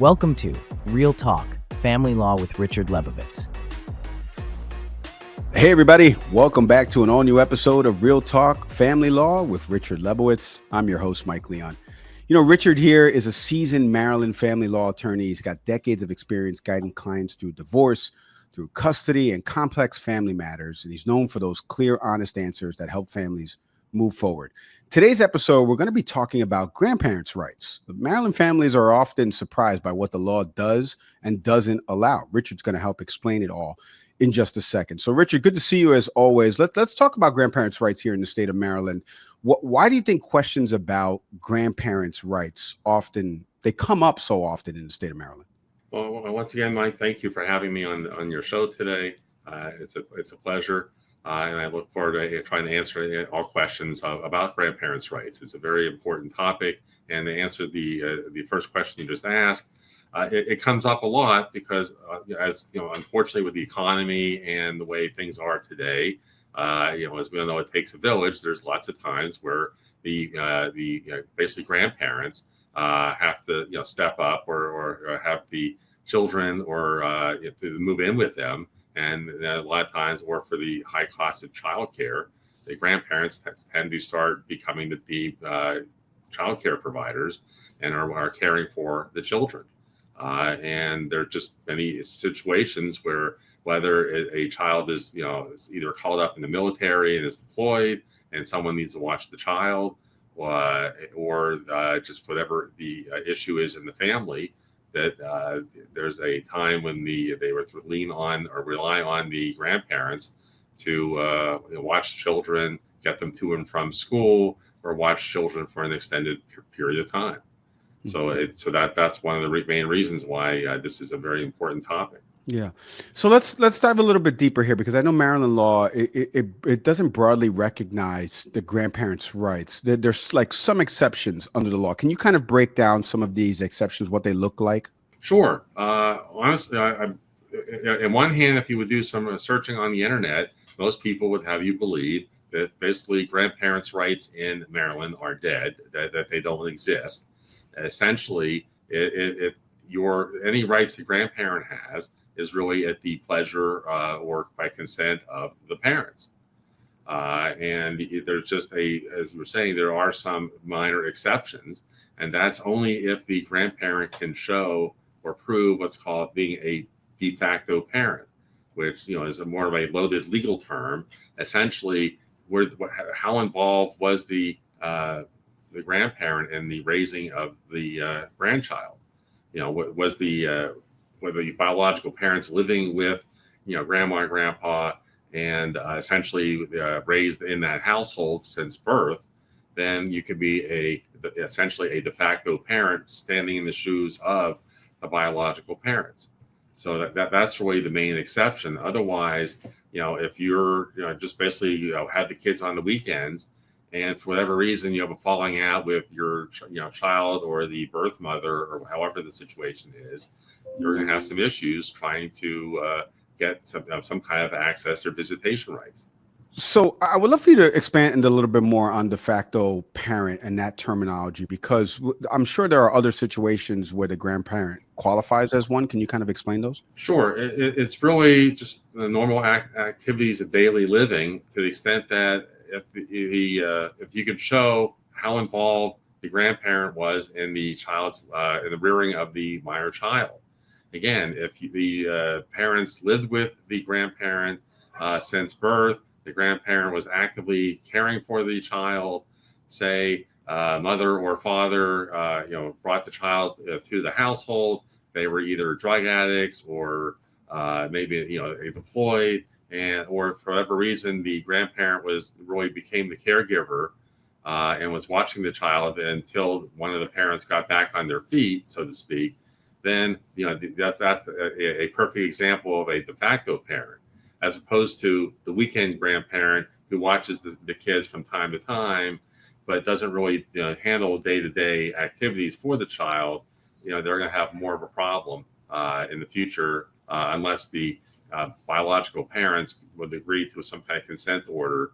Welcome to Real Talk, Family Law with Richard Lebovitz. Hey everybody, welcome back to an all-new episode of Real Talk, Family Law with Richard Lebovitz. I'm your host, Mike Leon. Richard here is a seasoned Maryland family law attorney. He's got decades of experience guiding clients through divorce, through custody, and complex family matters. And he's known for those clear, honest answers that help families move forward. Today's episode, we're going to be talking about grandparents' rights. Maryland families are often surprised by what the law does and doesn't allow. Richard's going to help explain it all in just a second. So, Richard, good to see you as always. Let's talk about grandparents' rights here in the state of Maryland. Why do you think questions about grandparents' rights they come up so often in the state of Maryland? Well, once again, Mike, thank you for having me on your show today. It's a pleasure. And I look forward to trying to answer all questions about grandparents' rights. It's a very important topic. And to answer the first question you just asked, it comes up a lot because, as you know, unfortunately, with the economy and the way things are today, as we all know, it takes a village. There's lots of times where the basically grandparents have to step up or have the children or to move in with them. And a lot of times, or for the high cost of childcare, the grandparents tend to start becoming the childcare providers and are caring for the children. And there are just many situations where whether a child is either called up in the military and is deployed, and someone needs to watch the child, or just whatever the issue is in the family, that there's a time when they were to lean on or rely on the grandparents to watch children, get them to and from school, or watch children for an extended period of time. Mm-hmm. So that's one of the main reasons why this is a very important topic. Yeah. So let's dive a little bit deeper here, because I know Maryland law, it doesn't broadly recognize the grandparents' rights. There's like some exceptions under the law. Can you kind of break down some of these exceptions, what they look like? Sure. Honestly, on one hand, if you would do some searching on the internet, most people would have you believe that basically grandparents' rights in Maryland are dead, that they don't exist. Essentially, any rights the grandparent has is really at the pleasure or by consent of the parents. And there's just as you were saying, there are some minor exceptions, and that's only if the grandparent can show or prove what's called being a de facto parent, which is more of a loaded legal term. Essentially, how involved was the grandparent in the raising of the grandchild? Was were the biological parents living with, grandma and grandpa and essentially raised in that household since birth? Then you could be essentially a de facto parent standing in the shoes of the biological parents. So that's really the main exception. Otherwise, if you're just basically have the kids on the weekends, and for whatever reason you have a falling out with your child or the birth mother or however the situation is, you're going to have some issues trying to get some kind of access or visitation rights. So I would love for you to expand a little bit more on de facto parent and that terminology, because I'm sure there are other situations where the grandparent qualifies as one. Can you kind of explain those? Sure. It's really just the normal activities of daily living, to the extent that if you could show how involved the grandparent was in the child's in the rearing of the minor child. Again, if the parents lived with the grandparent since birth, the grandparent was actively caring for the child, say mother or father, brought the child to the household. They were either drug addicts or maybe deployed, or for whatever reason the grandparent really became the caregiver and was watching the child until one of the parents got back on their feet, so to speak. Then that's a perfect example of a de facto parent, as opposed to the weekend grandparent who watches the kids from time to time, but doesn't really handle day-to-day activities for the child. They're going to have more of a problem in the future unless the biological parents would agree to some kind of consent order,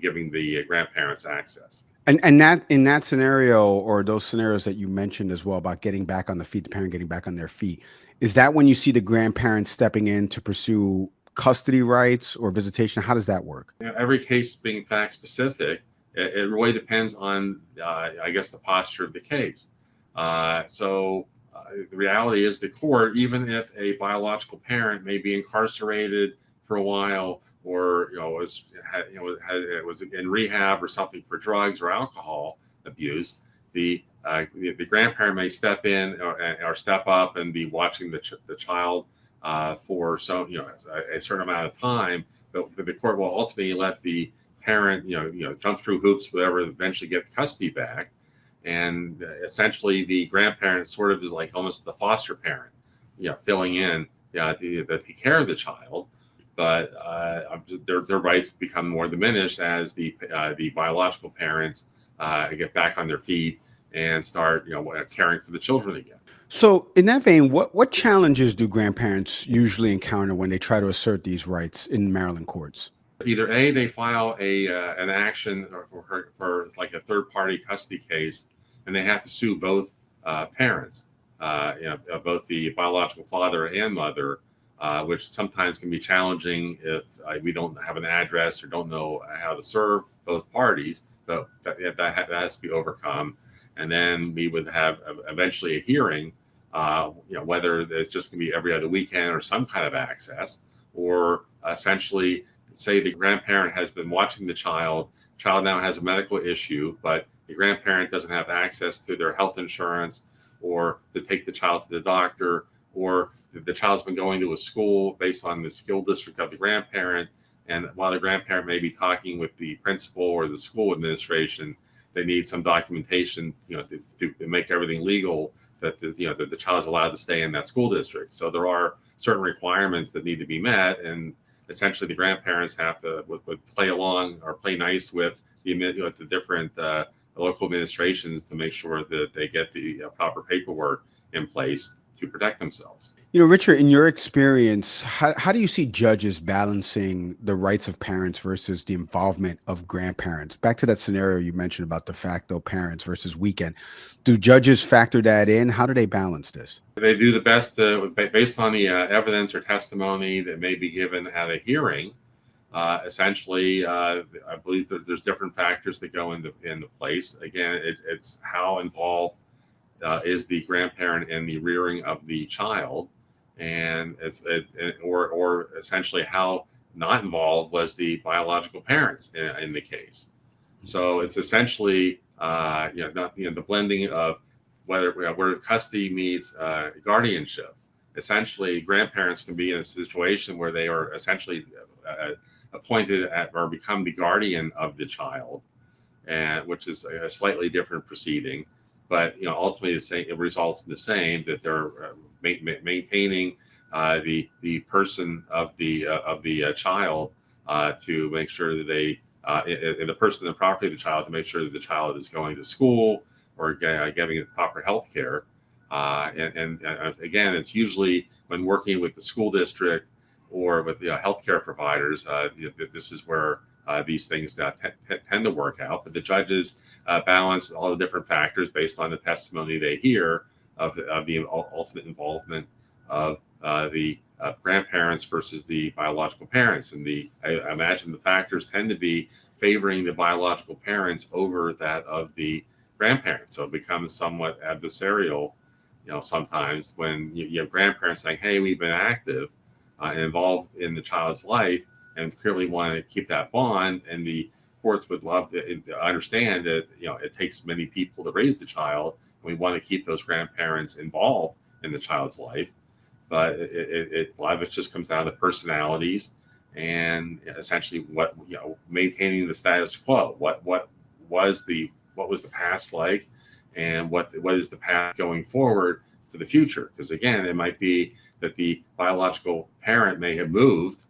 giving the grandparents access. And that in that scenario, or those scenarios that you mentioned as well about getting back on the feet, the parent getting back on their feet, is that when you see the grandparents stepping in to pursue custody rights or visitation? How does that work? Every case being fact specific, it really depends on, I guess, the posture of the case. The reality is the court, even if a biological parent may be incarcerated for a while, or was in rehab or something for drugs or alcohol abuse, the grandparent may step in or step up and be watching the child for a certain amount of time, but the court will ultimately let the parent jump through hoops, whatever, eventually get custody back. And essentially, the grandparent sort of is like almost the foster parent, filling in the care of the child. But their rights become more diminished as the biological parents get back on their feet and start caring for the children again. So, in that vein, what challenges do grandparents usually encounter when they try to assert these rights in Maryland courts? Either A, they file an action for like a third party custody case, and they have to sue both parents, both the biological father and mother, which sometimes can be challenging if we don't have an address or don't know how to serve both parties. But that has to be overcome, and then we would have eventually a hearing, whether it's just going to be every other weekend or some kind of access, or essentially, say the grandparent has been watching the child now has a medical issue, but the grandparent doesn't have access to their health insurance or to take the child to the doctor, or the child's been going to a school based on the school district of the grandparent. And while the grandparent may be talking with the principal or the school administration, they need some documentation, to make everything legal that that the child is allowed to stay in that school district. So there are certain requirements that need to be met, and essentially the grandparents have to would play along or play nice with the different local administrations to make sure that they get the proper paperwork in place to protect themselves. Richard, in your experience, how do you see judges balancing the rights of parents versus the involvement of grandparents? Back to that scenario you mentioned about de facto parents versus weekend. Do judges factor that in? How do they balance this? They do the best based on the evidence or testimony that may be given at a hearing. Essentially, I believe that there's different factors that go into place. Again, it's how involved is the grandparent in the rearing of the child, and or essentially how not involved was the biological parents in the case. So it's essentially the blending of where custody meets guardianship. Essentially, grandparents can be in a situation where they are essentially appointed or become the guardian of the child, and which is a slightly different proceeding. But ultimately, it results in the same, that they're maintaining the person of the child to make sure that they and the person and the property of the child to make sure that the child is going to school or getting proper health care. And again, it's usually when working with the school district or with the healthcare providers, this is where these things tend to work out. But the judges balance all the different factors based on the testimony they hear of the ultimate involvement of the grandparents versus the biological parents. And I imagine the factors tend to be favoring the biological parents over that of the grandparents. So it becomes somewhat adversarial, sometimes when you have grandparents saying, hey, we've been active and involved in the child's life and clearly want to keep that bond. And the courts would love to understand that, it takes many people to raise the child. And we want to keep those grandparents involved in the child's life. But a lot of it just comes down to personalities and essentially maintaining the status quo. What was the past like, and what is the path going forward for the future? Because again, it might be that the biological parent may have moved,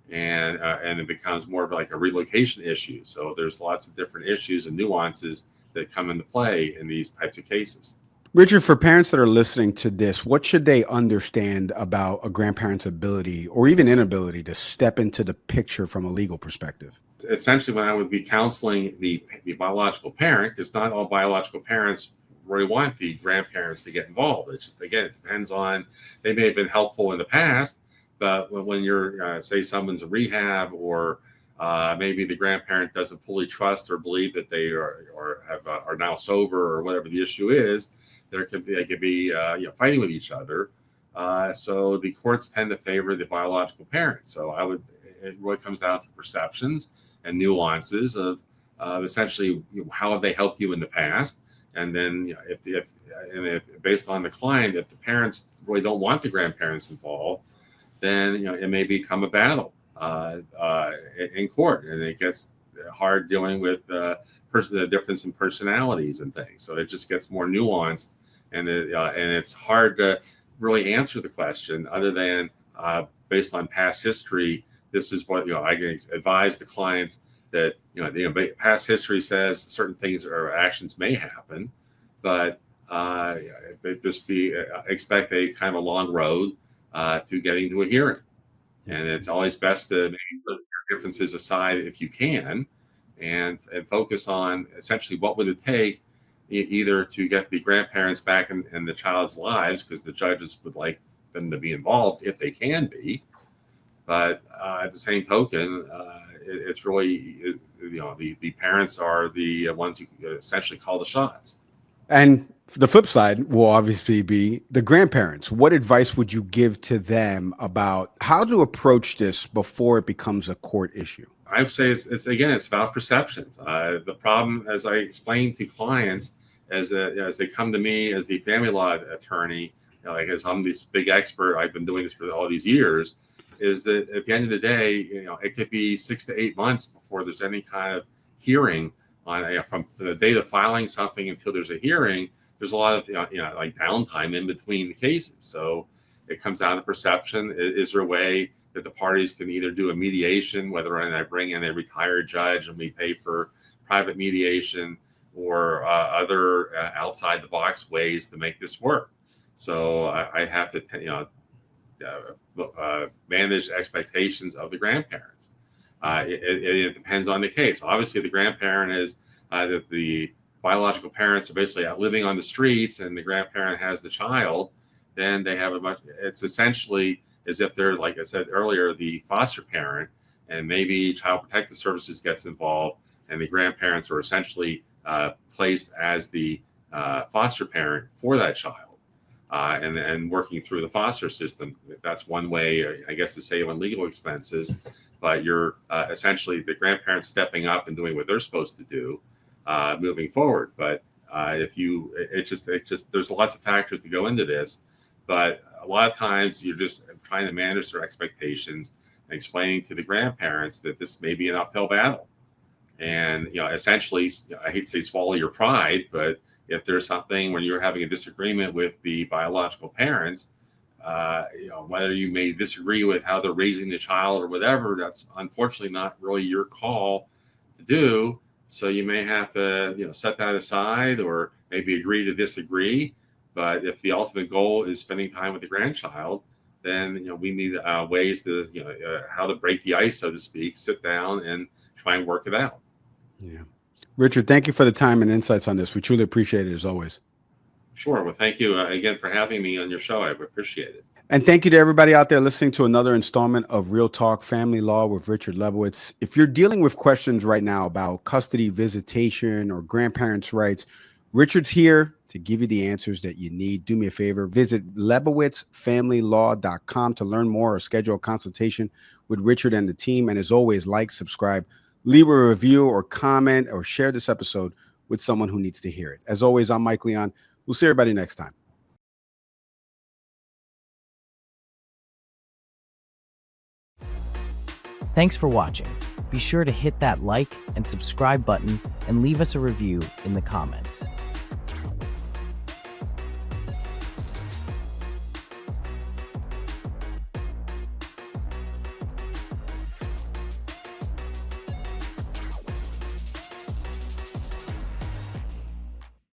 and it becomes more of like a relocation issue. So there's lots of different issues and nuances that come into play in these types of cases. Richard, for parents that are listening to this, what should they understand about a grandparent's ability or even inability to step into the picture from a legal perspective? Essentially, when I would be counseling the biological parent, because not all biological parents really want the grandparents to get involved. It's just, again, it depends on, they may have been helpful in the past, but when you're, say someone's in rehab, or maybe the grandparent doesn't fully trust or believe that they are now sober, or whatever the issue is, they could be fighting with each other. So the courts tend to favor the biological parent. So it really comes down to perceptions and nuances of essentially, how have they helped you in the past, and then if based on the client, if the parents really don't want the grandparents involved, then it may become a battle in court, and it gets hard dealing with the difference in personalities and things. So it just gets more nuanced, and it's hard to really answer the question other than based on past history. This is what I can advise the clients that past history says certain things or actions may happen, but expect a kind of a long road to getting to a hearing. And it's always best to maybe put your differences aside if you can, and focus on essentially what would it take either to get the grandparents back in the child's lives, because the judges would like them to be involved if they can be. But at the same token, it's really, the parents are the ones who essentially call the shots. And the flip side will obviously be the grandparents. What advice would you give to them about how to approach this before it becomes a court issue? I would say it's about perceptions. The problem, as I explain to clients, as they come to me as the family law attorney, as I'm this big expert, I've been doing this for all these years, is that at the end of the day, it could be 6 to 8 months before there's any kind of hearing on from the date of filing something until there's a hearing. There's a lot of like downtime in between the cases. So it comes down to perception. Is there a way that the parties can either do a mediation, whether I bring in a retired judge and we pay for private mediation, or other outside the box ways to make this work? So I have to manage expectations of the grandparents. It depends on the case. Obviously, the grandparent is that the biological parents are basically out living on the streets, and the grandparent has the child. Then they have it's essentially as if they're, like I said earlier, the foster parent, and maybe Child Protective Services gets involved, and the grandparents are essentially placed as the foster parent for that child. And working through the foster system. That's one way, I guess, to save on legal expenses. But you're essentially the grandparents stepping up and doing what they're supposed to do moving forward. But there's lots of factors to go into this. But a lot of times you're just trying to manage their expectations and explaining to the grandparents that this may be an uphill battle. And essentially, I hate to say swallow your pride, but if there's something when you're having a disagreement with the biological parents, whether you may disagree with how they're raising the child or whatever, that's unfortunately not really your call to do. So you may have to, set that aside, or maybe agree to disagree. But if the ultimate goal is spending time with the grandchild, then we need ways to, how to break the ice, so to speak, sit down and try and work it out. Yeah. Richard, thank you for the time and insights on this. We truly appreciate it, as always. Sure. Well, thank you again for having me on your show. I appreciate it. And thank you to everybody out there listening to another installment of Real Talk Family Law with Richard Lebovitz. If you're dealing with questions right now about custody, visitation, or grandparents' rights, Richard's here to give you the answers that you need. Do me a favor, visit LebowitzFamilyLaw.com to learn more or schedule a consultation with Richard and the team. And as always, like, subscribe, leave a review or comment, or share this episode with someone who needs to hear it. As always, I'm Mike Leon. We'll see everybody next time. Thanks for watching. Be sure to hit that like and subscribe button and leave us a review in the comments.